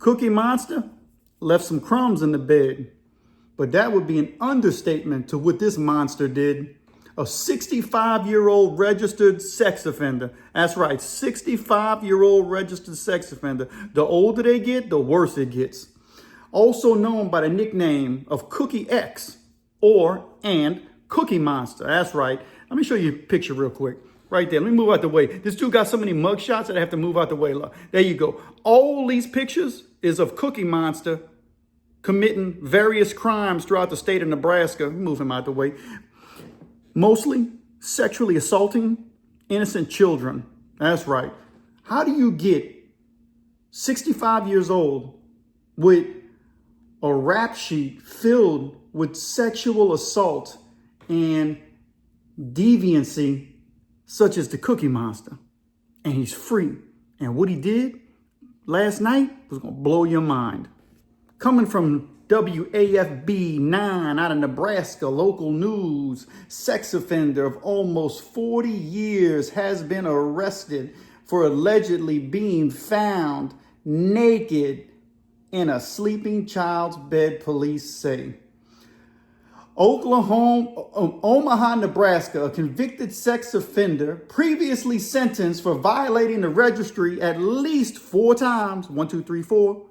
Cookie Monster left some crumbs in the bed, but that would be an understatement to what this monster did. A 65-year-old registered sex offender. That's right, 65-year-old registered sex offender. The older they get, the worse it gets. Also known by the nickname of Cookie X and Cookie Monster. That's right. Let me show you a picture real quick. Right there. Let me move out the way. This dude got so many mug shots that I have to move out the way. There you go. All these pictures is of Cookie Monster committing various crimes throughout the state of Nebraska. Move him out the way. Mostly sexually assaulting innocent children. That's right. How do you get 65 years old with a rap sheet filled with sexual assault and deviancy such as the Cookie Monster, and he's free? And what he did last night was going to blow your mind. Coming from WAFB 9 out of Nebraska, local news, sex offender of almost 40 years has been arrested for allegedly being found naked in a sleeping child's bed, police say. Omaha, Nebraska, a convicted sex offender previously sentenced for violating the registry at least 4 times, 1, 2, 3, 4,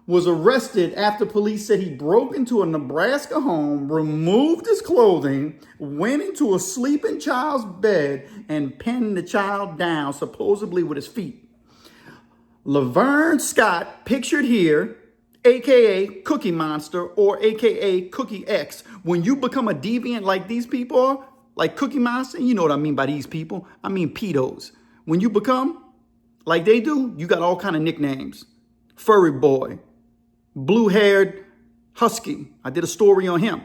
was arrested after police said he broke into a Nebraska home, removed his clothing, went into a sleeping child's bed, and pinned the child down, supposedly with his feet. Laverne Scott, pictured here, AKA Cookie Monster or AKA Cookie X. When you become a deviant like these people are, like Cookie Monster, you know what I mean by these people. I mean pedos. When you become like they do, you got all kind of nicknames. Furry boy, blue-haired husky. I did a story on him.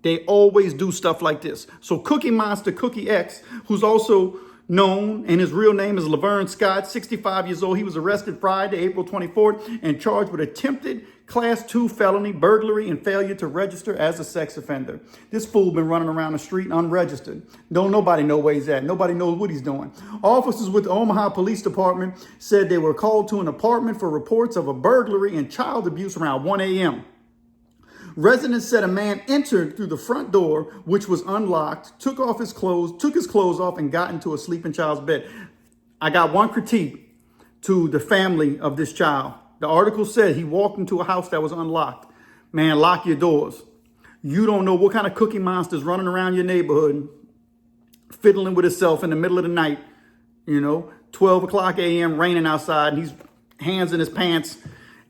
They always do stuff like this. So Cookie Monster, Cookie X, who's also known, and his real name is Laverne Scott, 65 years old. He was arrested Friday, April 24th, and charged with attempted Class 2 felony, burglary, and failure to register as a sex offender. This fool been running around the street unregistered. Nobody know where he's at. Nobody knows what he's doing. Officers with the Omaha Police Department said they were called to an apartment for reports of a burglary and child abuse around 1 a.m. Residents said a man entered through the front door, which was unlocked, took his clothes off, and got into a sleeping child's bed. I got one critique to the family of this child. The article said he walked into a house that was unlocked. Man, lock your doors. You don't know what kind of Cookie Monster's running around your neighborhood, fiddling with himself in the middle of the night, 12 o'clock a.m., raining outside, and he's hands in his pants,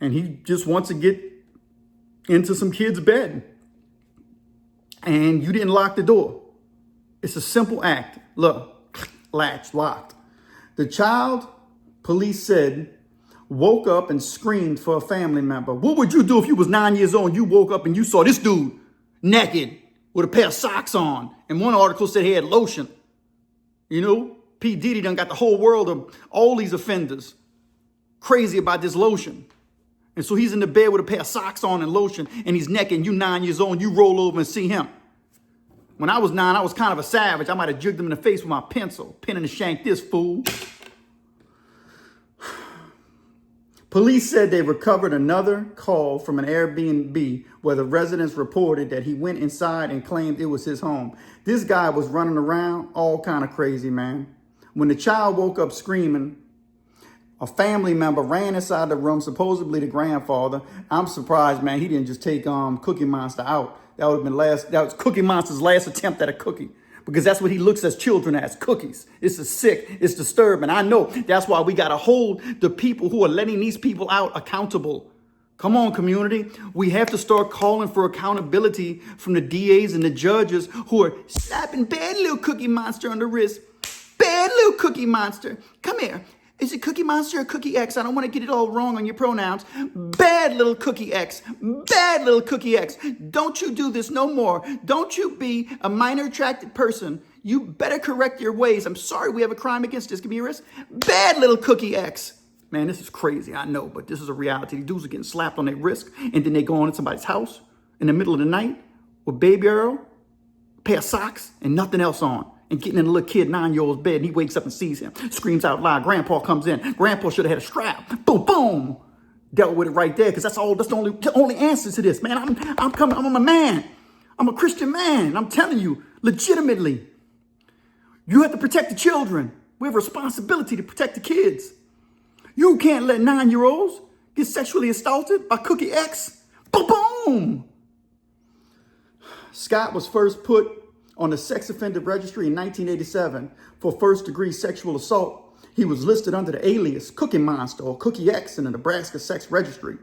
and he just wants to get into some kid's bed. And you didn't lock the door. It's a simple act. Look, latch locked. The child, police said, woke up and screamed for a family member. What would you do if you was 9 years old and you woke up and you saw this dude naked with a pair of socks on? And one article said he had lotion. P. Diddy done got the whole world of all these offenders crazy about this lotion. And so he's in the bed with a pair of socks on and lotion, and he's naked, and you 9 years old, and you roll over and see him. When I was 9, I was kind of a savage. I might have jigged him in the face with my pencil, pinning to shank this fool. Police said they recovered another call from an Airbnb where the residents reported that he went inside and claimed it was his home. This guy was running around all kind of crazy, man. When the child woke up screaming, a family member ran inside the room, supposedly the grandfather. I'm surprised, man, he didn't just take Cookie Monster out. That was Cookie Monster's last attempt at a cookie. Because that's what he looks at children as, cookies. It's sick, it's disturbing. I know that's why we got to hold the people who are letting these people out accountable. Come on, community. We have to start calling for accountability from the DAs and the judges who are slapping bad little Cookie Monster on the wrist. Bad little Cookie Monster. Come here. Is it Cookie Monster or Cookie X? I don't want to get it all wrong on your pronouns. Bad little Cookie X. Bad little Cookie X. Don't you do this no more. Don't you be a minor attracted person. You better correct your ways. I'm sorry we have a crime against this. Give me a wrist. Bad little Cookie X. Man, this is crazy, I know, but this is a reality. These dudes are getting slapped on their wrist, and then they go into somebody's house in the middle of the night with baby Earl, a pair of socks, and nothing else on. And getting in a little kid, 9-year-old's bed, and he wakes up and sees him, screams out loud. Grandpa comes in. Grandpa should have had a strap. Boom, boom. dealt with it right there, because that's the only answer to this, man. I'm a man. I'm a Christian man. I'm telling you, legitimately, you have to protect the children. We have a responsibility to protect the kids. You can't let 9-year-olds get sexually assaulted by Cookie X. Boom, boom. Scott was first put on the sex offender registry in 1987 for first-degree sexual assault. He was listed under the alias Cookie Monster or Cookie X in the Nebraska sex registry.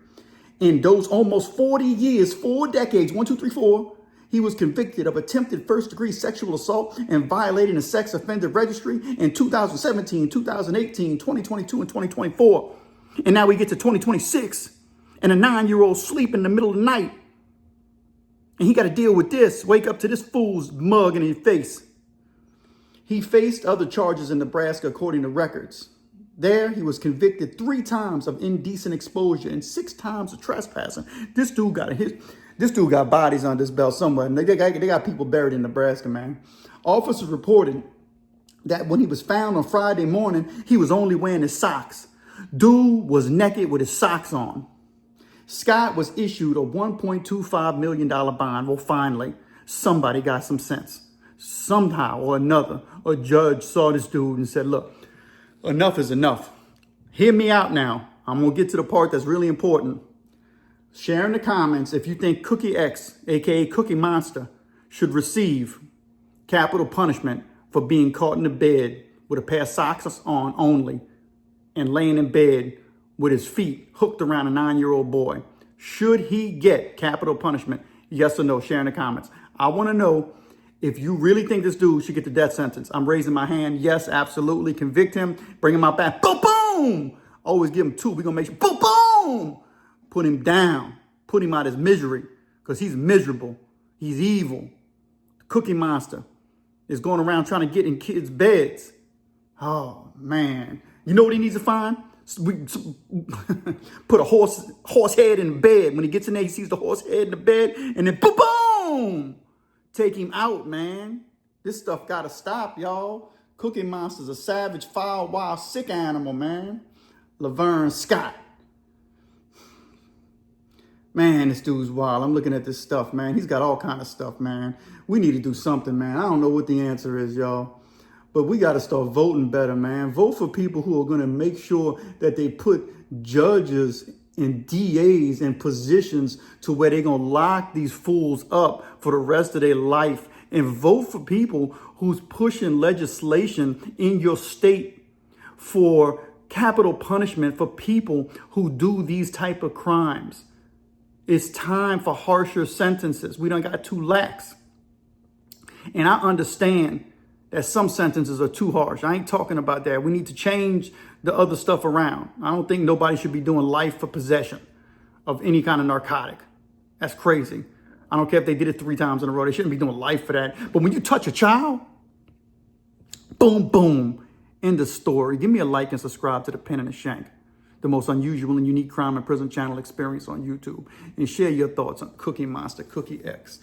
In those almost 40 years, 4 decades, 1, 2, 3, 4, he was convicted of attempted first-degree sexual assault and violating the sex offender registry in 2017, 2018, 2022, and 2024. And now we get to 2026, and a 9-year-old sleep in the middle of the night. And he got to deal with this, wake up to this fool's mug in his face. He faced other charges in Nebraska according to records. There, he was convicted 3 times of indecent exposure and 6 times of trespassing. This dude got bodies on this belt somewhere. They got people buried in Nebraska, man. Officers reported that when he was found on Friday morning, he was only wearing his socks. Dude was naked with his socks on. Scott was issued a $1.25 million bond. Well, finally, somebody got some sense. Somehow or another, a judge saw this dude and said, look, enough is enough. Hear me out now. I'm going to get to the part that's really important. Share in the comments if you think Cookie X, aka Cookie Monster, should receive capital punishment for being caught in the bed with a pair of socks on only and laying in bed with his feet hooked around a 9-year-old boy. Should he get capital punishment? Yes or no? Share in the comments. I want to know if you really think this dude should get the death sentence. I'm raising my hand. Yes, absolutely. Convict him. Bring him out back. Boom, boom. Always give him 2. We're going to make sure. Boom, boom. Put him down. Put him out his misery because he's miserable. He's evil. The Cookie Monster is going around trying to get in kids' beds. Oh, man. You know what he needs to find? Put a horse head in the bed. When he gets in there, he sees the horse head in the bed, and then boom, boom, take him out, man. This stuff gotta stop, y'all. Cookie Monster's a savage, foul, wild, sick animal, man. Laverne Scott. Man, this dude's wild. I'm looking at this stuff, man. He's got all kind of stuff, man. We need to do something, man. I don't know what the answer is, y'all. But we got to start voting better, man. Vote for people who are going to make sure that they put judges and DAs in positions to where they're going to lock these fools up for the rest of their life. And vote for people who's pushing legislation in your state for capital punishment for people who do these type of crimes. It's time for harsher sentences. We done got too lax. And I understand that some sentences are too harsh. I ain't talking about that. We need to change the other stuff around. I don't think nobody should be doing life for possession of any kind of narcotic. That's crazy. I don't care if they did it 3 times in a row. They shouldn't be doing life for that. But when you touch a child, boom, boom, end of story. Give me a like and subscribe to The Pen and the Shank, the most unusual and unique crime and prison channel experience on YouTube. And share your thoughts on Cookie Monster, Cookie X.